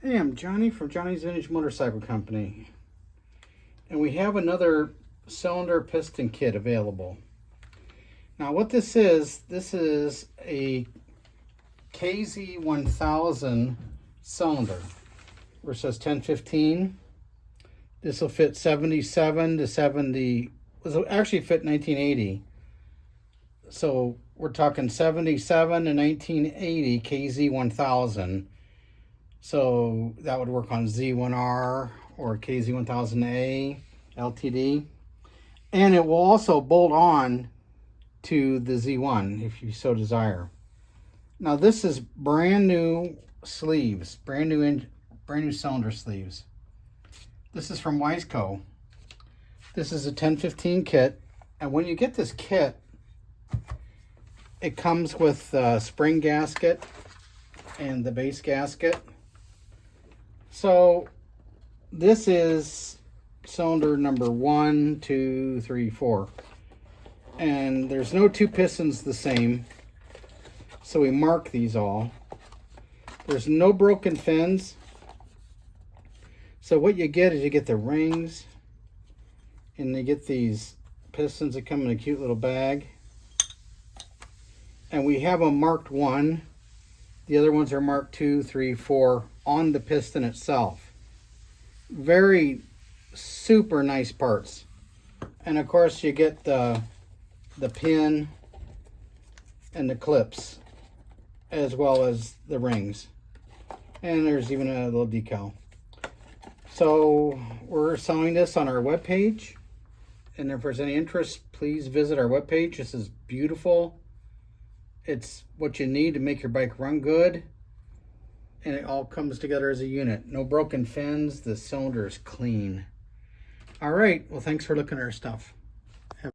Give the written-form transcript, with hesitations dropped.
Hey, I'm Johnny from Johnny's Vintage Motorcycle Company, and we have another cylinder piston kit available. Now what this is a KZ1000 cylinder, where it says 1015. This will fit 77 to 70, this will actually fit 1980. So we're talking 77 to 1980 KZ1000. So that would work on Z1R or KZ1000A LTD. And it will also bolt on to the Z1 if you so desire. Now this is brand new sleeves, brand new cylinder sleeves. This is from Wiseco. This is a 1015 kit, and when you get this kit, it comes with a spring gasket and the base gasket. So this is cylinder number 1, 2, 3, 4. And there's no two pistons the same. So we mark these all. There's no broken fins. So what you get is you get the rings, and you get these pistons that come in a cute little bag. And we have them marked 1. The other ones are marked 2, 3, 4 on the piston itself. Very super nice parts. And of course you get the pin and the clips, as well as the rings. And there's even a little decal. So we're selling this on our webpage. And if there's any interest, please visit our webpage. This is beautiful. It's what you need to make your bike run good, and it all comes together as a unit. No broken fins. The cylinder is clean. All right, well, thanks for looking at our stuff.